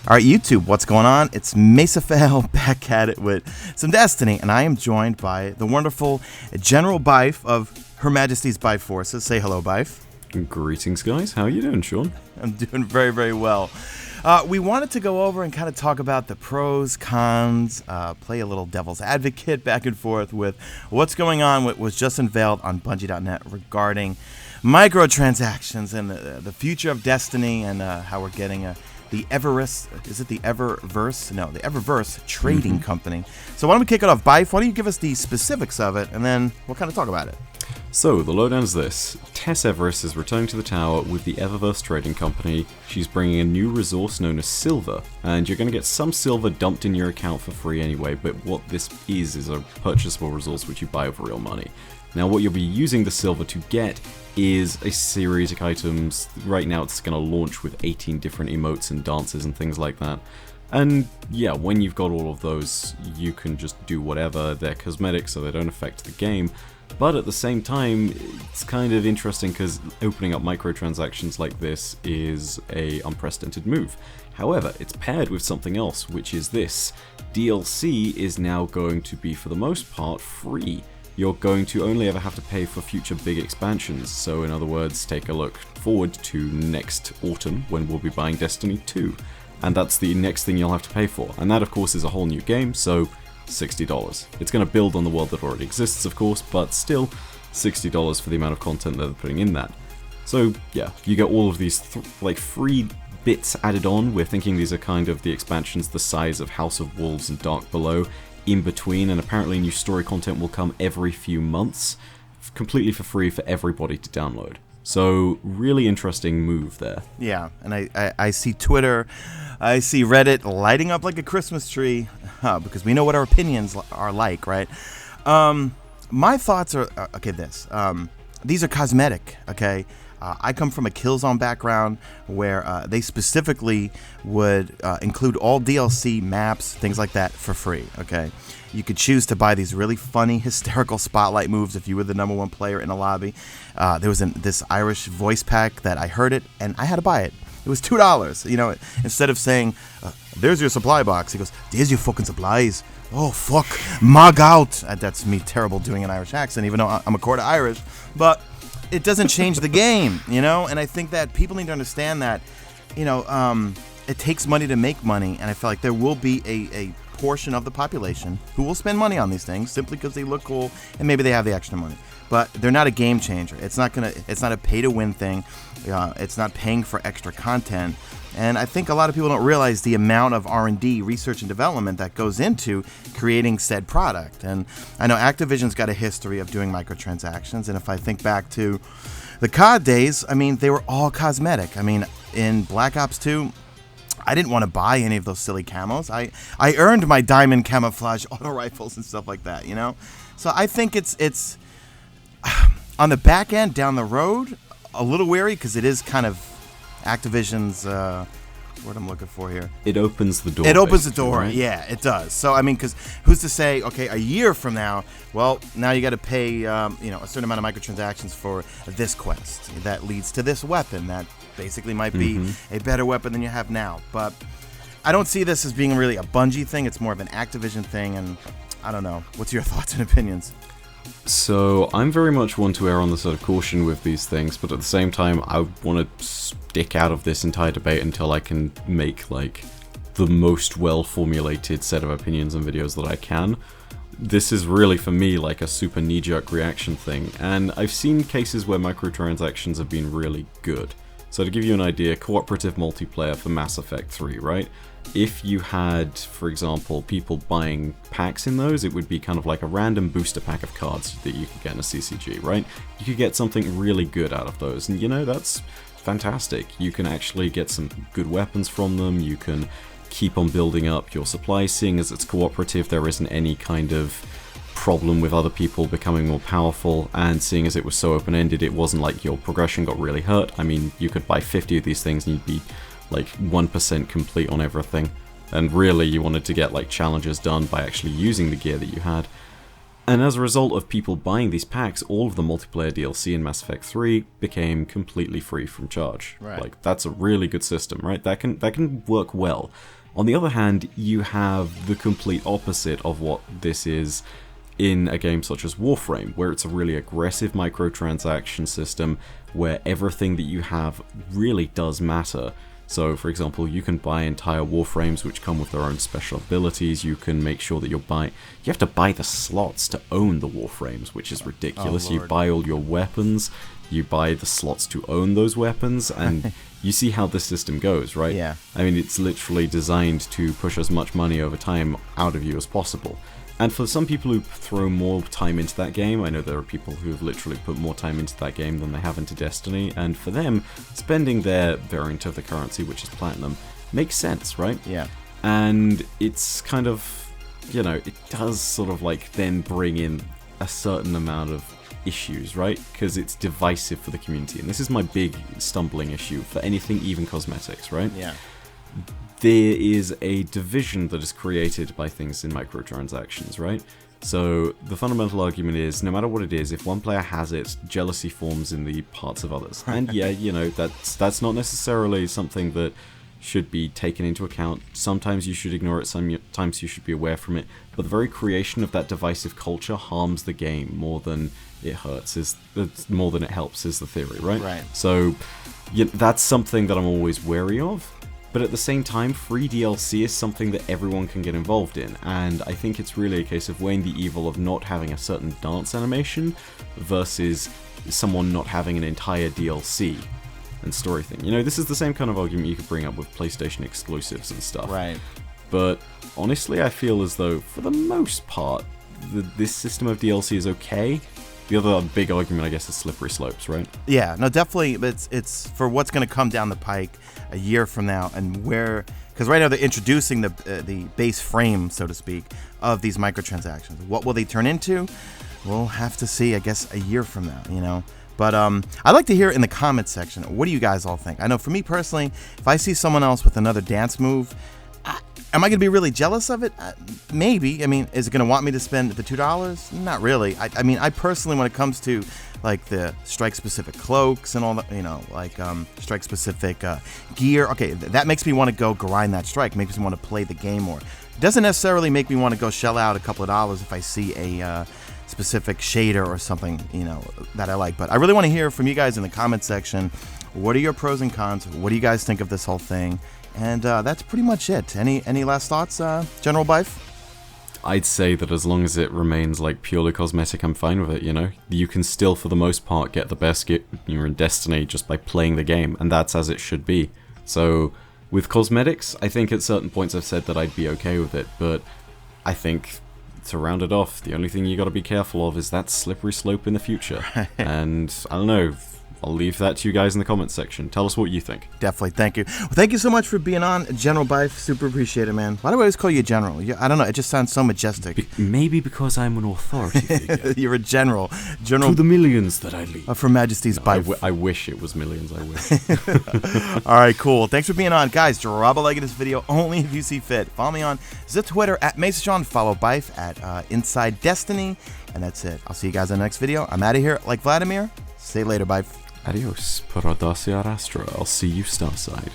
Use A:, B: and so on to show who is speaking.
A: All right, YouTube, what's going on? It's Mesa Sean back at it with some Destiny, and I am joined by the wonderful General Byf of Her Majesty's Byf Forces. Say hello, Byf.
B: Greetings, guys. How are you doing, Sean?
A: I'm doing very, very well. We wanted to go over and kind of talk about the pros, cons, play a little devil's advocate back and forth with what's going on, what was just unveiled on Bungie.net regarding microtransactions and the future of Destiny and how we're getting the Eververse, is it the Eververse? No, the Eververse trading company. So why don't we kick it off? Byf, why don't you give us the specifics of it, and then we'll kind of talk about it.
B: So, the lowdown is this. Tess Everest is returning to the tower with the Eververse trading company. She's bringing a new resource known as silver, and you're going to get some silver dumped in your account for free anyway, but what this is a purchasable resource which you buy with real money. Now, what you'll be using the silver to get is a series of items. Right now it's going to launch with 18 different emotes and dances and things like that. And yeah, when you've got all of those, you can just do whatever. They're cosmetic, so they don't affect the game. But at the same time, it's kind of interesting because opening up microtransactions like this is a unprecedented move. However, it's paired with something else, which is this. DLC is now going to be, for the most part, free. You're going to only ever have to pay for future big expansions. So in other words, take a look forward to next autumn when we'll be buying Destiny 2. And that's the next thing you'll have to pay for. And that, of course, is a whole new game, so $60. It's going to build on the world that already exists, of course, but still $60 for the amount of content that they're putting in that. So yeah, you get all of these free bits added on. We're thinking these are kind of the expansions the size of House of Wolves and Dark Below in between, and apparently new story content will come every few months, completely for free for everybody to download. So, really interesting move there. Yeah,
A: and I see Twitter, I see Reddit lighting up like a Christmas tree, because we know what our opinions are like, right? My thoughts are, these are cosmetic, okay? I come from a Killzone background where they specifically would include all DLC maps, things like that, for free, okay? You could choose to buy these really funny, hysterical spotlight moves if you were the #1 player in a lobby. There was this Irish voice pack that I heard it, and I had to buy it. It was $2, you know, instead of saying, there's your supply box, he goes, there's your fucking supplies. Oh, fuck, mug out. That's me terrible doing an Irish accent, even though I'm a quarter Irish, but it doesn't change the game, you know, and I think that people need to understand that, you know, it takes money to make money, and I feel like there will be a portion of the population who will spend money on these things simply because they look cool and maybe they have the extra money. But they're not a game changer. It's not a pay-to-win thing. It's not paying for extra content. And I think a lot of people don't realize the amount of R&D, research and development that goes into creating said product. And I know Activision's got a history of doing microtransactions. And if I think back to the COD days, I mean, they were all cosmetic. I mean, in Black Ops 2, I didn't want to buy any of those silly camos. I earned my diamond camouflage auto rifles and stuff like that, you know? So I think it's on the back end, down the road, a little weary because it is kind of Activision's, what I'm looking for here.
B: It opens the door.
A: It opens the door,
B: right?
A: Yeah, it does. So, I mean, because who's to say, okay, a year from now, well, now you got to pay, you know, a certain amount of microtransactions for this quest that leads to this weapon that basically might be a better weapon than you have now. But I don't see this as being really a Bungie thing. It's more of an Activision thing, and I don't know. What's your thoughts and opinions?
B: So, I'm very much one to err on the sort of caution with these things, but at the same time, I want to stick out of this entire debate until I can make, like, the most well-formulated set of opinions and videos that I can. This is really, for me, like a super knee-jerk reaction thing, and I've seen cases where microtransactions have been really good. So to give you an idea, cooperative multiplayer for Mass Effect 3, right? If you had, for example, people buying packs in those, it would be kind of like a random booster pack of cards that you could get in a CCG, right? You could get something really good out of those, and you know, that's fantastic. You can actually get some good weapons from them, you can keep on building up your supply. Seeing as it's cooperative, there isn't any kind of problem with other people becoming more powerful, and seeing as it was so open-ended, it wasn't like your progression got really hurt. I mean, you could buy 50 of these things and you'd be like 1% complete on everything, and really you wanted to get like challenges done by actually using the gear that you had. And as a result of people buying these packs, all of the multiplayer DLC in Mass Effect 3 became completely free from charge.
A: Right.
B: Like, that's a really good system, right? That can work well. On the other hand, you have the complete opposite of what this is in a game such as Warframe, where it's a really aggressive microtransaction system where everything that you have really does matter. So, for example, you can buy entire Warframes which come with their own special abilities. You can make sure that you have to buy the slots to own the Warframes, which is ridiculous. You buy all your weapons, you buy the slots to own those weapons, and you see how this system goes, right?
A: Yeah.
B: I mean, it's literally designed to push as much money over time out of you as possible. And for some people who throw more time into that game, I know there are people who have literally put more time into that game than they have into Destiny, and for them, spending their variant of the currency, which is Platinum, makes sense, right?
A: Yeah.
B: And it's kind of, it does sort of like then bring in a certain amount of issues, right? Because it's divisive for the community, and this is my big stumbling issue for anything, even cosmetics, right?
A: Yeah.
B: There is a division that is created by things in microtransactions, right? So the fundamental argument is, no matter what it is, if one player has it, jealousy forms in the parts of others. And yeah, that's not necessarily something that should be taken into account. Sometimes you should ignore it, sometimes you should be aware from it. But the very creation of that divisive culture harms the game more than it hurts, more than it helps, is the theory, right?
A: Right.
B: So that's something that I'm always wary of. But at the same time, free DLC is something that everyone can get involved in, and I think it's really a case of weighing the evil of not having a certain dance animation versus someone not having an entire DLC and story thing. This is the same kind of argument you could bring up with PlayStation exclusives and stuff.
A: Right.
B: But honestly, I feel as though, for the most part, this system of DLC is okay. The other big argument, I guess, is slippery slopes, right?
A: Yeah, no, definitely. But it's for what's going to come down the pike a year from now, and because right now they're introducing the base frame, so to speak, of these microtransactions. What will they turn into? We'll have to see, I guess, a year from now. But I'd like to hear in the comments section, what do you guys all think? I know for me personally, if I see someone else with another dance move, am I going to be really jealous of it? Maybe. I mean, is it going to want me to spend the $2? Not really. I mean, I personally, when it comes to like the strike-specific cloaks and all that, strike-specific gear, okay, that makes me want to go grind that strike. Makes me want to play the game more. It doesn't necessarily make me want to go shell out a couple of dollars if I see a specific shader or something, that I like. But I really want to hear from you guys in the comment section. What are your pros and cons? What do you guys think of this whole thing? And that's pretty much it. Any last thoughts, General Byf?
B: I'd say that as long as it remains like purely cosmetic, I'm fine with it, You can still, for the most part, get the best gear you're in Destiny just by playing the game, and that's as it should be. So, with cosmetics, I think at certain points I've said that I'd be okay with it, but I think, to round it off, the only thing you gotta be careful of is that slippery slope in the future. And, I don't know, I'll leave that to you guys in the comments section. Tell us what you think.
A: Definitely. Thank you. Well, thank you so much for being on, General Byf. Super appreciate it, man. Why do I always call you General? I don't know. It just sounds so majestic.
B: Maybe because I'm an authority figure.
A: You're a general. To
B: the millions that I lead.
A: From Majesty's Byf.
B: I wish it was millions. I wish.
A: All right, cool. Thanks for being on. Guys, drop a like in this video only if you see fit. Follow me on Twitter at Mesa Sean. Follow Byf at Inside Destiny. And that's it. I'll see you guys in the next video. I'm out of here like Vladimir. See you later, Byf.
B: Adios, Paradasya Astra. I'll see you Starside.